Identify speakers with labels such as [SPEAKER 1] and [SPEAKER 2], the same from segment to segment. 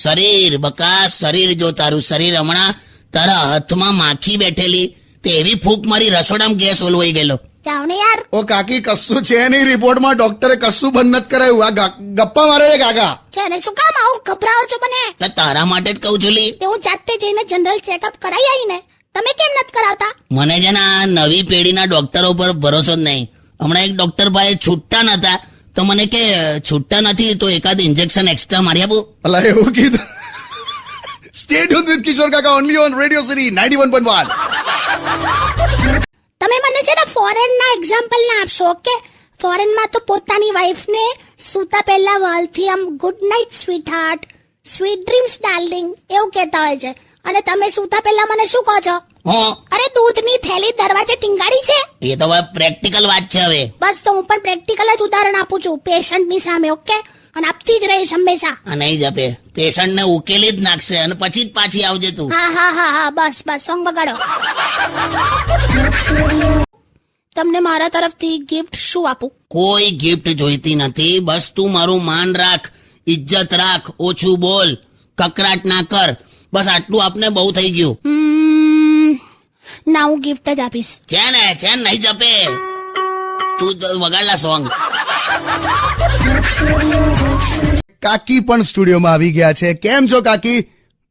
[SPEAKER 1] શરીર બકા, શરીર જો તારું શરીર હમણાં તારા હાથમાં માખી બેઠેલી તે એવી ફૂંક મારી રસોડામાં ગેસ ઓલવાઈ ગયેલો.
[SPEAKER 2] જાઓ ને યાર.
[SPEAKER 3] ઓ કાકી કશું છે નહીં રિપોર્ટમાં, ડોક્ટરે કશું બંધ નથી કરાયું. આ ગપ્પા મારે છે કાકા.
[SPEAKER 2] છે ને શું કામ આવું ગભરાવો છો મને?
[SPEAKER 1] એટલે તારા માટે જ કહું છું લી.
[SPEAKER 2] તે હું જાતે જઈને જનરલ ચેકઅપ કરાઈ આવી ને, તમે કેમ નથી કરાવતા?
[SPEAKER 1] મને છે ને આ નવી પેઢીના ડોક્ટરો પર ભરોસો જ નહીં. હમણાં એક ડોક્ટર પાસે છૂટતા નતા તો મને કે છૂટતા નથી તો એકાદ ઇન્જેક્શન એક્સ્ટ્રા મારી આપું.
[SPEAKER 3] અલા એવું કીધું. સ્ટે ટ્યુન્ડ વિથ કિશોર કાકા ઓનલી ઓન રેડિયો સિટી 91.1.
[SPEAKER 2] તમે મને છે ને ફોરેનના એક્ઝામ્પલ ના આપશો, ઓકે? ફોરેનમાં તો પોતાની વાઈફને સૂતા પહેલા વાલથી આમ good night sweet heart, sweet dreams darling એવું કહેતા હોય છે, અને તમે સૂતા પહેલા મને શું કહો છો? અરે દૂધની થેલી દરવાજે ટીંગાડી છે.
[SPEAKER 1] એ તો હવે પ્રેક્ટિકલ વાત છે. હવે
[SPEAKER 2] બસ તો હું પણ પ્રેક્ટિકલ જ ઉદાહરણ આપું છું પેશન્ટની સામે, ઓકે? અને આપતી જ રહીશ હંમેશા.
[SPEAKER 1] નહીં જપે, પેશન્ટને ઉકેલી જ નાખશે અને પછી જ પાછી આવજે તું.
[SPEAKER 2] હા હા હા હા, બસ બસ સોંગ બગાડો. તમને મારા તરફથી ગિફ્ટ શું આપું?
[SPEAKER 1] કોઈ ગિફ્ટ જોઈતી નથી. બસ તું મારું માન રાખ, ઇજ્જત રાખ, ઓછું બોલ, કકરાટ ના કર. બસ આટલું આપને બહુ થઈ ગયું.
[SPEAKER 2] ના, હું ગિફ્ટ જ આપીશ.
[SPEAKER 1] છે ને નહીં જપે, તું વગાડલા સોંગ.
[SPEAKER 3] કાકી પણ સ્ટુડિયોમાં આવી ગયા છે. કેમ છો કાકી?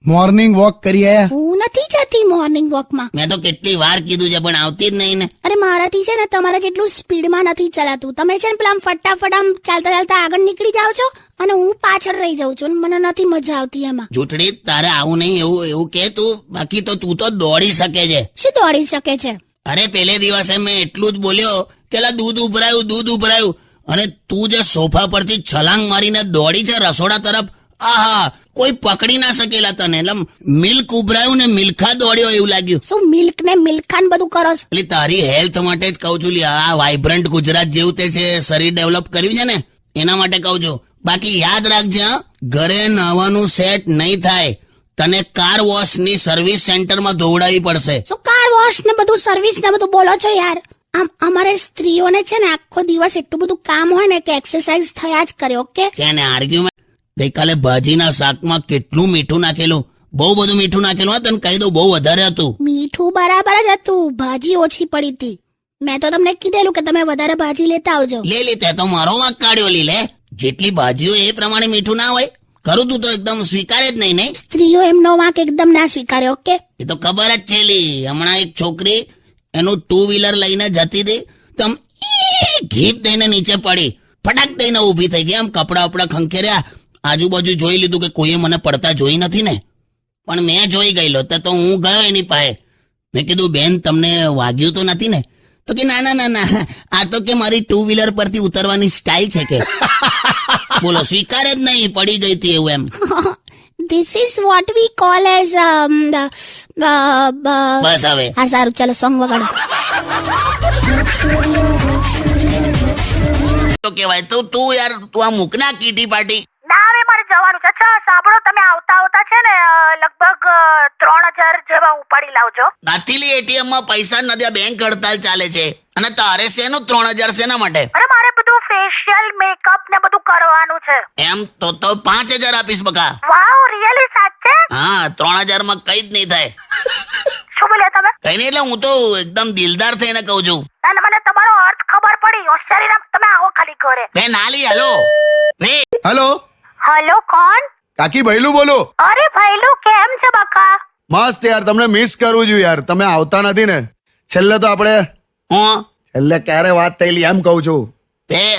[SPEAKER 3] મોર્નિંગ વોક કરી આયા?
[SPEAKER 2] હું નથી જતી મોર્નિંગ વોકમાં.
[SPEAKER 1] મેં તો કેટલી વાર કીધું છે પણ આવતી જ નહીં ને.
[SPEAKER 2] અરે મારાથી છે ને તમારા જેટલું સ્પીડમાં નથી ચલાતું. તમે છે ને પેલા આમ ફટાફટ આમ ચાલતા ચાલતા આગળ નીકળી જાઓ છો અને હું પાછળ રહી જાઉં છું. મને નથી મજા આવતી એમાં.
[SPEAKER 1] જૂઠડી, તારે આવું નહીં, એવું કે તું. બાકી તો તું તો દોડી શકે છે.
[SPEAKER 2] શું દોડી શકે છે?
[SPEAKER 1] અરે પેલે દિવસે મેં એટલું જ બોલ્યો કે દૂધ ઉભરાયું અને તું જે સોફા પરથી છલાંગ મારીને દોડી છે રસોડા તરફ, આહા, કોઈ પકડી ના શકેલા તને. એટલે મિલ્ક ઉભરાયું ને મિલ્ખા દોડ્યો એવું લાગ્યું.
[SPEAKER 2] શું મિલ્ક ને મિલ્ખાન બધું કરો છો?
[SPEAKER 1] એટલે તારી હેલ્થ માટે જ કહું છું. આ વાઇબ્રન્ટ ગુજરાત જેવું તે છે, શરીર ડેવલપ કર્યું છે ને એના માટે કહું છું. બાકી યાદ રાખજે, ઘરે નાવાનું સેટ નહીં થાય, તને કાર વોશ ની સર્વિસ સેન્ટરમાં દોડાવી પડશે.
[SPEAKER 2] શું કાર વોશ ને બધું સર્વિસ ને બધું બોલો છો યાર? આમ અમારે સ્ત્રીઓને છે ને આખો દિવસ એટલું બધું કામ હોય ને કે એક્સરસાઇઝ થયા જ કરે, ઓકે?
[SPEAKER 1] છે ને આર્ગ્યુમેન્ટ. ગઈકાલે ભાજીના શાકમાં કેટલું મીઠું નાખેલું, બહુ બધું મીઠું નાખેલું. તને કહી દઉં, બહુ વધારે હતું.
[SPEAKER 2] મીઠું બરાબર જ હતું, ભાજી ઓછી પડી હતી. મેં તો તમને કીધેલું કે તમે વધારે ભાજી લેતા આવજો.
[SPEAKER 1] લે તે તો મારો વાંક કાઢ્યો. લે જેટલી ભાજીઓ એ પ્રમાણે મીઠું ના હોય. ખરું, તું તો એકદમ સ્વીકારે જ નહીં.
[SPEAKER 2] સ્ત્રીઓ એમનો વાંક એકદમ ના સ્વીકારે, ઓકે?
[SPEAKER 1] એ તો ખબર જ છે લી. હમણાં એક છોકરી એનું 2 વ્હીલર લઈને જતી હતી, તમ ઘીપ દઈને નીચે પડી, ફટાક દઈને ઊભી થઈ ગઈ. આમ કપડા વપડા ખંખેર્યા, આજુબાજુ જોઈ લીધું કે કોઈએ મને પડતા જોઈ નથી ને, પણ મેં જોઈ ગયેલો. તો હું ગયો એની પાસે. મેં કીધું, બેન તમને વાગ્યું તો નથી ને? તો કે ના, આ તો કે મારી 2 વ્હીલર પરથી ઉતરવાની સ્ટાઇલ છે કે. બોલો, સ્વીકારે જ નહીં, પડી ગઈ હતી એવું એમ.
[SPEAKER 2] This is what we call as
[SPEAKER 1] બસ હવે
[SPEAKER 2] હા સારું, ચાલો સોંગ વગાડો.
[SPEAKER 1] તો કેવાય તું યાર, તું આ મૂકના કીટી પાર્ટી.
[SPEAKER 2] ના, હવે મારે જવાનું છે. અચ્છા સાંભળો, તમે આવતા છે ને લગભગ 3000 જેવા ઉપાડી લાવજો.
[SPEAKER 1] નથી લી, એટીએમ માં પૈસા નથી, બેંક હડતાલ ચાલે છે. અને તારે શેનું 3000? શેના માટે?
[SPEAKER 2] અરે મારે બધું ફેશિયલ મેકઅપ ને બધું કરવાનું છે.
[SPEAKER 1] એમ તો 5000 આપીશ બકા.
[SPEAKER 2] વાવ, રિયલી સાચે?
[SPEAKER 1] હા, 3000 માં કઈ જ નહીં થાય.
[SPEAKER 2] શું બોલ્યા તમે?
[SPEAKER 1] કઈ નહીં, એટલે હું તો એકદમ દિલદાર થઈને કહું છું.
[SPEAKER 2] અને મને તમારો અર્થ ખબર પડી. હોશિયારી તમે આવો ખાલી ઘરે.
[SPEAKER 1] બે નાલી. હેલો
[SPEAKER 3] હેલો
[SPEAKER 2] હેલો, કોણ?
[SPEAKER 3] કાકી ભૈલું બોલો.
[SPEAKER 2] અરે ભૈલું, કેમ છે બકા?
[SPEAKER 3] મસ્ત યાર, તમને મિસ કરું છું યાર. તમે આવતા નથી ને. છેલ્લે તો આપણે છેલ્લે ક્યારે વાત થયેલી એમ કહું છું.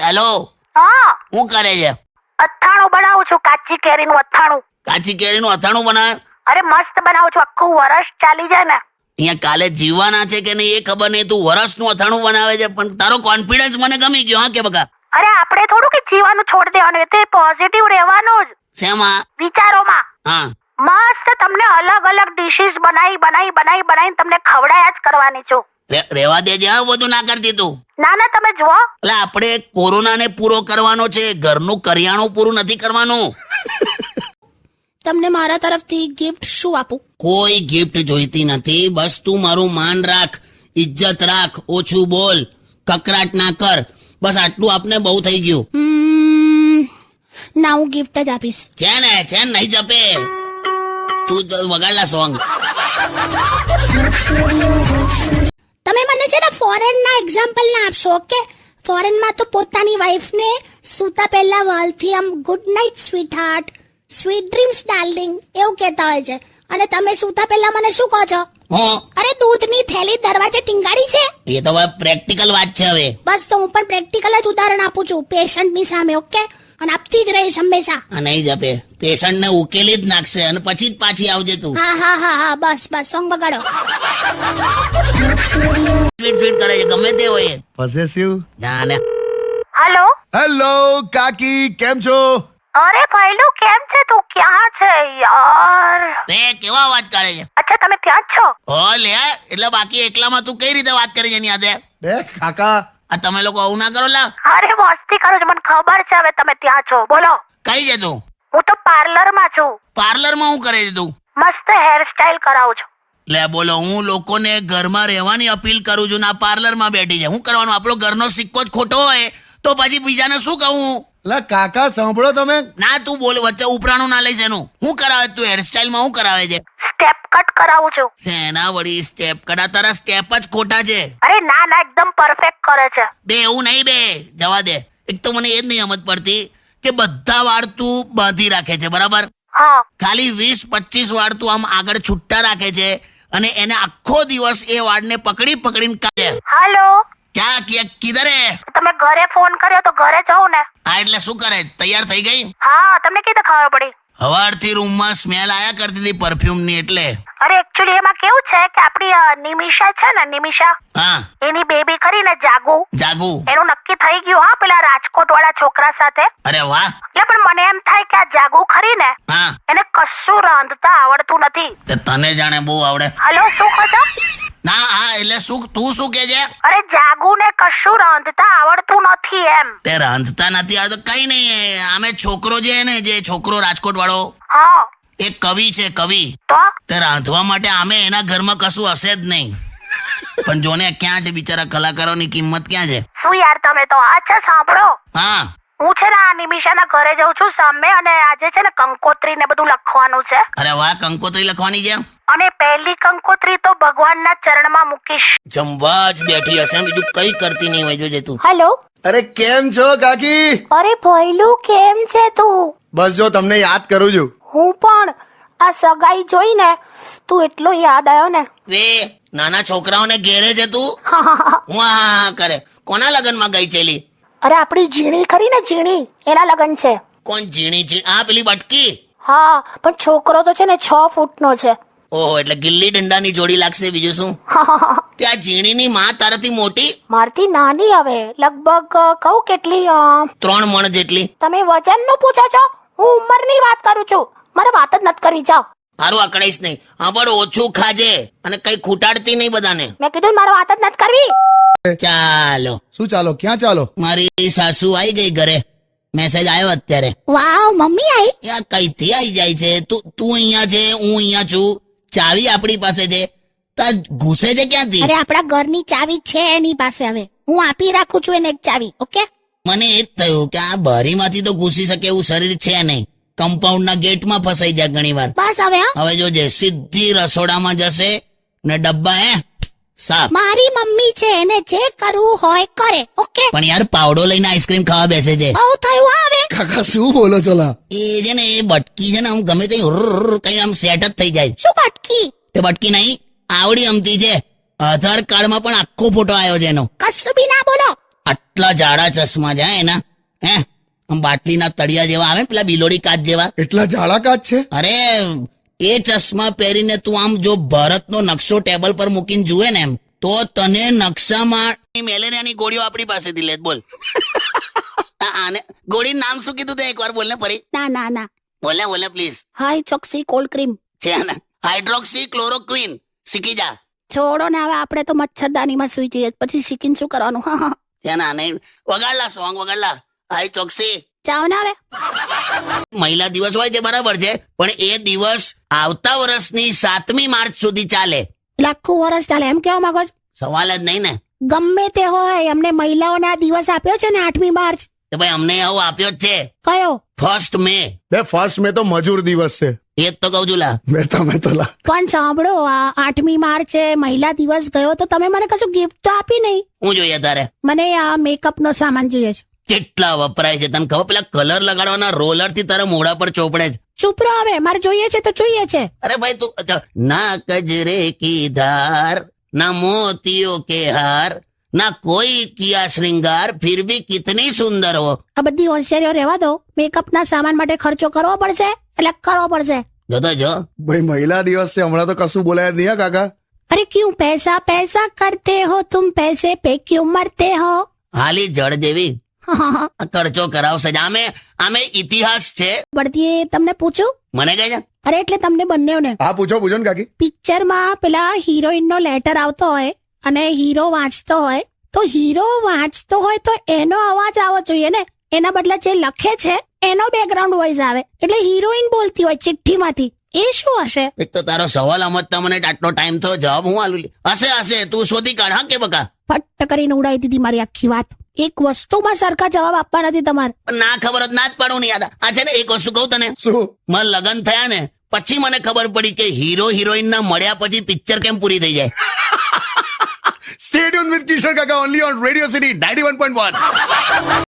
[SPEAKER 1] હેલો,
[SPEAKER 2] હા,
[SPEAKER 1] શું કરે છે?
[SPEAKER 2] અથાણું બનાવું છું, કાચી કેરીનું અથાણું.
[SPEAKER 1] કાચી કેરીનું અથાણું બનાવે?
[SPEAKER 2] અરે મસ્ત બનાવું છું, આખું વરસ ચાલી જાય ને.
[SPEAKER 1] અહીંયા કાલે જીવવાના છે કે નહીં એ ખબર નહીં, તું વરસનું અથાણું બનાવે છે. પણ તારો કોન્ફિડન્સ મને ગમી ગયો. હા કે બકા?
[SPEAKER 2] અરે આપણે થોડું કે જીવાનું છોડી દેવાનું, એ તો પોઝિટિવ રહેવાનું જ.
[SPEAKER 1] શેમાં?
[SPEAKER 2] વિચારોમાં.
[SPEAKER 1] હા,
[SPEAKER 2] મસ્ત તમને અલગ અલગ ડિશિસ બનાવીને તમને ખવડાયા જ કરવાની છું.
[SPEAKER 1] રેવા દેજે, હા બધું ના કરતી તું.
[SPEAKER 2] ના, તમે જુઓ.
[SPEAKER 1] એટલે આપણે કોરોનાને પૂરો કરવાનો છે, ઘરનું કરિયાણું પૂરું નથી કરવાનું.
[SPEAKER 2] તમને મારા તરફથી ગિફ્ટ શું આપું?
[SPEAKER 1] કોઈ ગિફ્ટ જોઈતી નથી. બસ તું મારું માન રાખ, ઇજ્જત રાખ, ઓછું બોલ, કકરાટ ના કર. બસ આટલું આપને બહુ થઈ ગયું.
[SPEAKER 2] ના હું ગિફ્ટ જ આપીશ.
[SPEAKER 1] છે ને નહીં જપે તું તો વગાડલા સોંગ.
[SPEAKER 2] તમે મને છે ને ફોરેનના એક્ઝામ્પલ ના આપશો. ઓકે, ફોરેનમાં તો પોતાની વાઈફને સૂતા પહેલા વાલથી આમ good night sweet heart, sweet dreams darling એવું કહેતા હોય છે, અને તમે સૂતા પહેલા મને શું કહો છો?
[SPEAKER 1] હું
[SPEAKER 2] અરે દૂધની થેલી દરવાજે ટીંગાડી છે.
[SPEAKER 1] એ તો હવે પ્રેક્ટિકલ વાત છે. હવે
[SPEAKER 2] બસ તો હું પણ પ્રેક્ટિકલ જ ઉદાહરણ આપું છું પેશન્ટની સામે. ઓકે, અને આપતી જ રહીશ હંમેશા.
[SPEAKER 1] આ નહીં જપે, પેશન્ટ ને ઉકેલી જ નાખશે અને પછી જ પાછી આવજે તું.
[SPEAKER 2] હા બસ સોંગ બગાડો.
[SPEAKER 1] ફીટ કરે છે ગમે તે હોય.
[SPEAKER 3] પોસેસિવ.
[SPEAKER 1] ના ને
[SPEAKER 4] हेलो
[SPEAKER 3] હેલો કાકી, કેમ છો?
[SPEAKER 4] अरे भाईलू કેમ છે તું? ક્યાં છે યાર?
[SPEAKER 1] તે કેવો અવાજ કાઢે છે?
[SPEAKER 4] અચ્છા તમે ત્યાં જ છો?
[SPEAKER 1] હો લે, એટલે બાકી એકલામાં તું કઈ રીતે વાત કરી છે એની હાથે?
[SPEAKER 3] બે કાકા,
[SPEAKER 1] આ તમે લોકો આવું ના કરો લા.
[SPEAKER 4] અરે મસ્તી કરો છો, મને ખબર છે હવે તમે ત્યાં છો. બોલો.
[SPEAKER 1] કઈ છે તું?
[SPEAKER 4] હું તો પાર્લરમાં છું.
[SPEAKER 1] પાર્લરમાં શું કરે છે તું?
[SPEAKER 4] મસ્ત હેરસ્ટાઈલ કરાવું છું.
[SPEAKER 1] લે બોલો, હું લોકોને ઘરમાં રહેવાની અપીલ કરું છું ને આ પાર્લરમાં બેઠી છે. શું કરવાનું? આપણો ઘરનો સિક્કો જ ખોટો હોય તો પછી બીજાને શું કહું?
[SPEAKER 3] લા કાકા સાંભળો તમે.
[SPEAKER 1] ના તું બોલ, વચ્ચે ઉપરાણું ના લઈશ એનું. શું કરાવે તું હેરસ્ટાઈલમાં? શું કરાવે છે?
[SPEAKER 4] સ્ટેપ કટ કરાવું છું.
[SPEAKER 1] શેના વળી સ્ટેપ કડા? તારા સ્ટેપ જ ખોટા છે.
[SPEAKER 4] અરે ના એકદમ પરફેક્ટ કરે છે.
[SPEAKER 1] બે એવું નહીં, બે જવા દે. એક તો મને એ જ નહીં સમજ પડતી કે બધા વાળ તું બાંધી રાખે છે, બરાબર?
[SPEAKER 4] હા
[SPEAKER 1] ખાલી 20-25 વાળ તું આમ આગળ છૂટા રાખે છે અને એને આખો દિવસ એ વાળને પકડીને કાઢે.
[SPEAKER 4] હાલો,
[SPEAKER 1] ક્યાં કિધર હે?
[SPEAKER 4] તમે ઘરે ફોન કર્યો તો ઘરે જાઉં ને?
[SPEAKER 1] હા એટલે શું કરે? તૈયાર થઈ ગઈ?
[SPEAKER 4] હા, તમને કીધું ખબર પડી?
[SPEAKER 1] હવારથી રૂમમાં સ્મેલ આયા કરતી હતી પરફ્યુમની. એટલે
[SPEAKER 4] અરે એકચ્યુઅલી એમાં કેવું છે કે આપણી નિમિષા છે ને, નિમિષા
[SPEAKER 1] હા,
[SPEAKER 4] એની બેબી કરીને જાગુ,
[SPEAKER 1] જાગુ.
[SPEAKER 4] એનું નક્કી થઈ ગયું. હા, પેલા રાજકોટ વાળા છોકરા સાથે.
[SPEAKER 1] અરે વાહ.
[SPEAKER 4] એટલે પણ મને એમ થાય કે આ જાગુ ખરી ને,
[SPEAKER 1] હા,
[SPEAKER 4] એને કશું રાંધતા આવડતું નથી.
[SPEAKER 1] તે તને જાણે બહુ આવડે.
[SPEAKER 4] હલો, શું કહો છો?
[SPEAKER 1] ના હા એટલે શું, તું શું કે છે?
[SPEAKER 4] અરે જાગુ ને કશું રાંધતા આવડતું નથી એમ.
[SPEAKER 1] તે રાંધતા નથી આવડતું? કઈ નહીં, આમે છોકરો જે ને, જે છોકરો રાજકોટ વાળો,
[SPEAKER 4] હા
[SPEAKER 1] એ કવિ છે, કવિ.
[SPEAKER 4] તો
[SPEAKER 1] તે રાંધવા માટે આમે એના ઘરમાં કશું હશે જ નહીં. પણ જોને ક્યાં છે બિચારા કલાકારોની કિંમત ક્યાં છે?
[SPEAKER 4] શું યાર તમે તો. અચ્છા સાંભળો,
[SPEAKER 1] હા,
[SPEAKER 4] હું છે ને આ નિમિષાના ઘરે જઉં છું સામે, અને આજે છે ને કંકોત્રી ને બધું લખવાનું છે.
[SPEAKER 1] અરે વાહ, કંકોત્રી લખવાની છે.
[SPEAKER 4] અને પહેલી કંકોત્રી તો ભગવાનના ચરણમાં મૂકીશ.
[SPEAKER 1] જમવા જ બેઠી હશે, બીજું કઈ કરતી નહીં હોય. જોજે તું.
[SPEAKER 4] હેલો.
[SPEAKER 3] અરે કેમ છો કાકી?
[SPEAKER 4] અરે ભઈલું કેમ છે તું?
[SPEAKER 3] બસ જો તમને યાદ કરું છું.
[SPEAKER 4] હું પણ આ સગાઈ જોઈને તું એટલો યાદ આવ્યો ને.
[SPEAKER 1] વે નાના છોકરાઓને ઘેરે છે તું? હું હા કરે. કોના લગનમાં ગઈ ચેલી?
[SPEAKER 4] અરે આપણી ઝીણી ખરી ને, ઝીણી, એના લગન છે.
[SPEAKER 1] કોણ ઝીણી છે? આ પેલી બટકી?
[SPEAKER 4] હા, પણ છોકરો તો છે ને 6 ફૂટનો છે.
[SPEAKER 1] ઓહો, એટલે ગિલ્લી દંડાની જોડી લાગશે, બીજું શું? ત્યાં ઝીણીની માં તારાથી મોટી?
[SPEAKER 4] મારથી નાની, હવે લગભગ કહું કેટલી
[SPEAKER 1] 3 મણ જેટલી.
[SPEAKER 4] તમે વજનનું પૂછો છો? હું ઉંમરની વાત કરું છું. મારે વાત જ નથી કરી. જાઓ.
[SPEAKER 1] હારું અકળાઈશ નહીં. હા પણ ઓછું ખાજે અને કઈ ખૂટાડતી નહીં બધાને.
[SPEAKER 4] મેં કીધું મારે વાત જ નથી કરવી.
[SPEAKER 1] ચાલો.
[SPEAKER 3] શું ચાલો? ક્યાં ચાલો?
[SPEAKER 1] મારી સાસુ આવી ગઈ ઘરે. મેસેજ આવ્યો અત્યારે.
[SPEAKER 2] વાવ, મમ્મી આઈ.
[SPEAKER 1] યા કઈથી આવી જાય છે? તું અહીંયા છે, હું અહીંયા છું, ચાવી આપણી પાસે છે, તા ઘૂસે છે ક્યાંથી?
[SPEAKER 2] અરે આપણા ઘરની ચાવી છે એની પાસે. હવે હું આપી રાખું છું એને એક ચાવી. ઓકે,
[SPEAKER 1] મને એ જ થયું કે આ બારીમાંથી તો ઘૂસી શકે એવું શરીર છે નહીં. કમ્પાઉન્ડના ગેટમાં ફસાઈ જાય ઘણી વાર.
[SPEAKER 2] બસ હવે. હા,
[SPEAKER 1] હવે જોજે, સીધી રસોડામાં જશે ને ડબ્બા સાફ.
[SPEAKER 2] મારી મમ્મી છે, એને જે કરવું હોય કરે. ઓકે,
[SPEAKER 1] પણ યાર પાવડો લઈને આઈસ્ક્રીમ ખાવા બેસે છે.
[SPEAKER 2] બહુ થયું. હા, હવે
[SPEAKER 3] કાકા શું બોલો છો લા?
[SPEAKER 1] એ છે ને, એ બટકી છે ને, આમ ગમે તે કઈ આમ સેટ જ થઈ જાય.
[SPEAKER 2] શું બટકી?
[SPEAKER 1] તે બટકી નહીં, આવડી અમતી છે. આધાર કાર્ડમાં પણ આખો ફોટો આવ્યો છે એનો.
[SPEAKER 2] કશું બી ના બોલો.
[SPEAKER 1] આટલા જાડા ચશ્મા છે એના. આમ બાટલીના તળિયા જેવા આવે ને, પેલા બિલોડી કાચ જેવા.
[SPEAKER 3] એટલા જાડા કાચ છે?
[SPEAKER 1] અરે એ ચશ્મા પહેરીને તું આમ જો ભારતનો નકશો ટેબલ પર મૂકીને જુએ ને, એમ તો તને નકશામાં મેલેરિયાની ગોળીઓ આપણી પાસેથી લે. બોલ. આને ગોળીનું નામ શું કીધું? તે એકવાર બોલ ને ફરી.
[SPEAKER 2] ના.
[SPEAKER 1] બોલે please.
[SPEAKER 2] High Choksi cold cream
[SPEAKER 1] છે ને, હાઇડ્રોક્સી ક્લોરોક્વિન. શીખી જા.
[SPEAKER 2] છોડો ને, હવે આપણે તો મચ્છરદાનીમાં સુઈ જઈએ, પછી શીખીને શું કરવાનું? હા,
[SPEAKER 1] ત્યાં ના નહીં વગાડલા સોંગ વગાડલા. હાઈ ચોકસી.
[SPEAKER 2] જાઓ ને હવે.
[SPEAKER 1] મહિલા દિવસ હોય છે બરાબર છે, પણ એ દિવસ આવતા વર્ષની 7મી માર્ચ સુધી ચાલે.
[SPEAKER 2] લાખું વર્ષ ચાલે એમ કેવા માંગો છો?
[SPEAKER 1] સવાલ જ નહીં ને.
[SPEAKER 2] ગમે તે હોય, અમને મહિલાઓને આ દિવસ આપ્યો છે ને 8મી માર્ચ,
[SPEAKER 1] તો ભાઈ અમને આવો આપ્યો જ છે
[SPEAKER 2] કયો
[SPEAKER 1] 1 મે.
[SPEAKER 3] બે ફર્સ્ટ મે તો મજૂર દિવસ છે.
[SPEAKER 1] એ જ તો કહું છું લા.
[SPEAKER 3] મેં તો લા
[SPEAKER 2] પણ સાંભળો, આ 8મી માર્ચે મહિલા દિવસ ગયો તો તમે મને કશું ગિફ્ટ તો આપી નહીં.
[SPEAKER 1] હું જોઈએ તારે
[SPEAKER 2] મને આ મેકઅપ નો સામાન જોઈએ છે.
[SPEAKER 1] કેટલા વપરાય છે તને ખબર? પેલા કલર લગાડવાના રોલર થી તારા મોઢા પર ચોપડે છે.
[SPEAKER 2] ચૂપ રહો હવે, મારે જોઈએ છે તો જોઈએ છે.
[SPEAKER 1] અરે ભાઈ તું ના કજરે કી ધાર ના મોતિયો કે હાર ના કોઈ કિયા શ્રૃંગાર ફિર ભી કિતની સુંદર હો.
[SPEAKER 2] આ બધી હોશિયારીઓ રહેવા દો. મેકઅપ ના સામાન માટે ખર્ચો કરવો પડશે એટલે કરવો પડશે.
[SPEAKER 1] જોતો જો
[SPEAKER 3] ભાઈ મહિલા દિવસ છે, હમણાં તો કશું બોલાય જ નહીં હા કાકા.
[SPEAKER 2] અરે ક્યું પૈસા પૈસા કરતે હો તુમ, પૈસે પે ક્યું મરતે હો.
[SPEAKER 1] હાલી જળ જેવી આ ખર્ચો કરાવશે જ. આમે ઇતિહાસ છે.
[SPEAKER 2] બળદીએ તમને પૂછ્યું?
[SPEAKER 1] મને કહે છે
[SPEAKER 2] અરે એટલે તમને બંનેઓને
[SPEAKER 3] હા પૂછો ને કાકી.
[SPEAKER 2] પિક્ચરમાં પેલા હિરોઈન નો લેટર આવતો હોય અને હીરો વાંચતો હોય, તો હીરો વાંચતો હોય તો એનો અવાજ આવવો જોઈએ ને, એના બદલે જે લખે છે એનો બેકગ્રાઉન્ડ વોઇસ આવે, એટલે હિરોઈન બોલતી હોય ચિઠ્ઠીમાંથી. એ શું હશે?
[SPEAKER 1] એક તો તારો સવાલ સમજતા મને આટલો ટાઈમ થયો, જવાબ હું આલું. હશે તું શોધી કાઢ. હા કે બકા
[SPEAKER 2] ફટ કરીને ઉડાવી દીધી મારી આખી વાત. એક વસ્તુમાં સરખા જવાબ આપવા નથી તમારે.
[SPEAKER 1] ના ખબર હોત ના જ પાડું નહીં. યાદ આ છે ને એક વસ્તુ કહું તને,
[SPEAKER 3] શું?
[SPEAKER 1] મારા લગ્ન થયા ને પછી મને ખબર પડી કે હીરો હિરોઈન ના મળ્યા પછી પિક્ચર કેમ પૂરી થઈ જાય.
[SPEAKER 3] Stay tuned with Kishore Kaka only on Radio City 91.1.